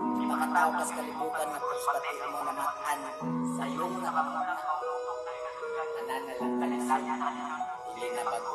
Makatao kas kalibutan nga perspati mo na matan sa iyong nakapagana. Tanan na lang kalisaya, hindi na bago.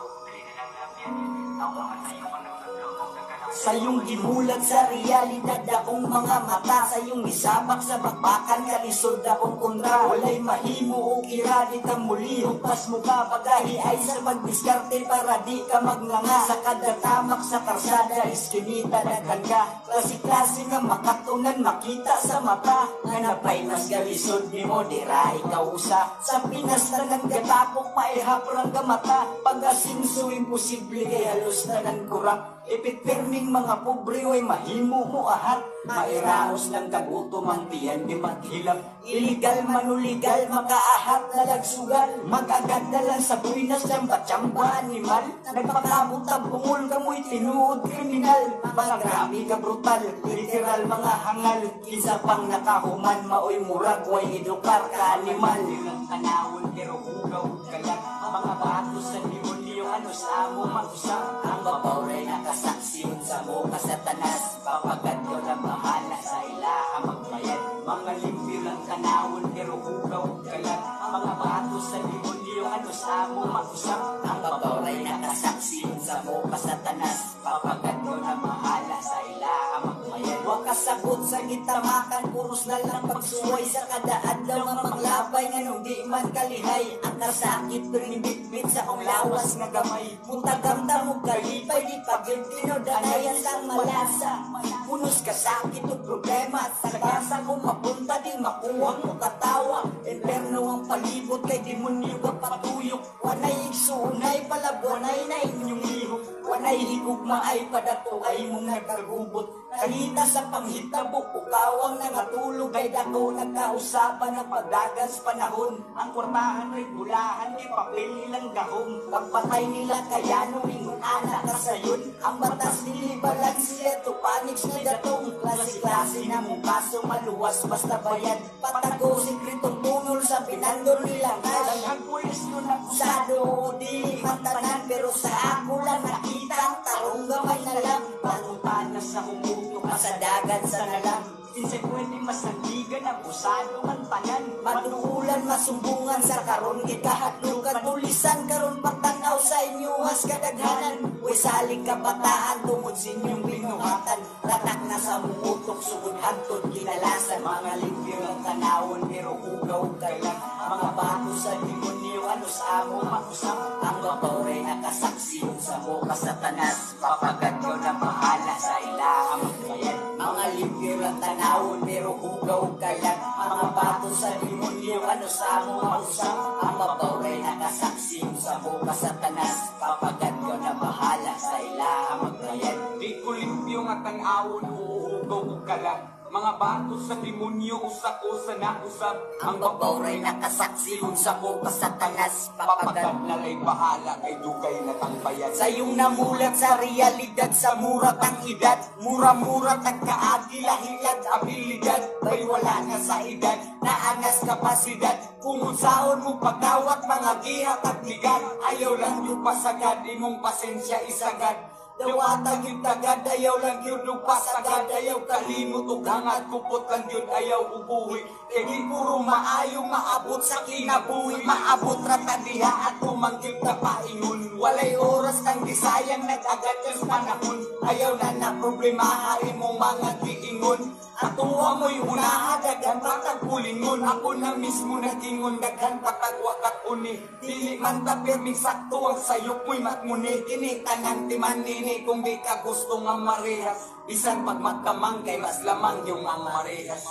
Sa iyong gimulat sa realidad akong mga mata, sa iyong isabak sa bakbakan kalisod akong kontra. Walay mahimo o iradit ang muli, hupas mo ka pagahi ay sa magdiskarte para di ka magnanga. Sa kada tamak sa karsada iskinita daghan ka, klase-klase nga makatungan makita sa mata. Nga napay mas galisod ni mo dira ikaw usa, sa Pinas tanan gatapok maihaprang ka mata. Pag-asinso imposible kay halos tanan kurap. Ipitperming mga pobre way mahimo mo ahat. Mairaos ng kagutom ang tiyan di maghilap. Illegal manuligal makaahat na lagsugal. Mag-agad na lang sa buinas tsamba-tsamba animal. Nagpakabot ang bungol kamoy tinuod kriminal. Mga grabe ka brutal, literal mga hangal. Isa pang nakahuman maoy murag way edukar ka animal. Ilang tanawon pero hugaw kalat. Mga bato sa demonyo ano sa mo mag-usap. Ang babawray nakasaksi sa mo kasatanas. Papagad ko na bahala sa ilaha magbayad. Mga limbilang tanawon pero hugaw kalat. Mga bato sa demonyo ano sa mo mag-usap. Ang babawray nakasaksi sa mo kasatanas. Papagad ko na bahala sa ilaha magbayad. Wakasagot sa gitamakan, puros na lang pagsuway sa kada adlaw nga maglabay nga nung di man kalihay. Ang kasakit rin bitbit sa kong lawas nga gamay. Mutagamda mo kalipay di pagintino danayan lang malasa. Punos kasakit o problema sa kasa kung mapunta di makuha mo katawa. Imperno ang palibot kay demonyo ka patuyok. Wanay igsuunay palabwanay na inyong lihok. Wanay higugma ay padato ay mong nagkagubot. Kahita sa panghitabo, ukawang nangatulog ay dako nagkausapan ng pagdagas panahon. Ang kwartahan ay bulahan, di papel nilang gahong. Pagpatay nila kayano, ingon anak ka sayon. Ang batas nilibalan siya, tupanigs na datong. Klase-klase na mong kaso, maluwas basta bayad. Patago, sikretong tunol sa pinandol nilang hash. Ang pwesto na kusado, di mantanan, pero sa ako lang nakita ang tarong gamay na lang. Panutan na sa humuto ka sa dagat sa nalang. Kinsay pwede masandigan ang usado ang tanan. Matuulan masumbungan sa karon ikahadlukan. Tulisan karon pagtanaw sa inyo has kadaghanan. Uy saling kabataan tungod sa inyong binuhatan. Tatak na sa mutok sugod hantod kinalasan. Mga limpyo ng tanawon pero hugaw kalang. Mga bato sa demonyo ano sa amo mag-usap. Ang babawray nakasaksi sa mo kasatanas. Papagad ko na bahala sa ilaha magbayad. Mga limpyo ng tanawon pero hugaw kalang. Mga bato sa demonyo ano sa amo mag-usap. Ang babawray nakasaksi sa mo kasatanas. Papagad ko na bahala sa ilaha magbayad. Di ko limpyo nga tanawon hugaw kalang. Mga bato sa demonyo usak o sa nausap. Ang babawray nakasaksi sa mo kasatanas. Papagad na lay bahala kay dugay na tangbayan. Sa iyong namulat sa realidad sa murat ang edad. Mura-mura tagkaagila-hilad abilidad. Bay wala na sa edad, naangas kapasidad. Kung unsaon mo pagdawat mga gihat at ligan. Ayaw lang yung pasagad, imong pasensya isagad. Dawata yung tagad, ayaw lang yun yung pasagad. Ayaw kalimot o hangat, kupot lang yun, ayaw ubuwi. Kaya puro maayong maabot sa kinabuhi. Maabot ratadiha at tumanggip na paingon. Walay oras kang disayang nag-agad yung panahon. Ayaw na problemahain mong mga giingon. At tuwa mo'y unaha, daghan patag pulingon. Ako na mismo nagingon, daghan patag wakat uni. Dili man tapirming sakto ang sayok mo'y matmuni. Kinitanan timan nini kung di ka gusto nga marehas. Bisan pag magkamang kay mas lamang yung ang marehas.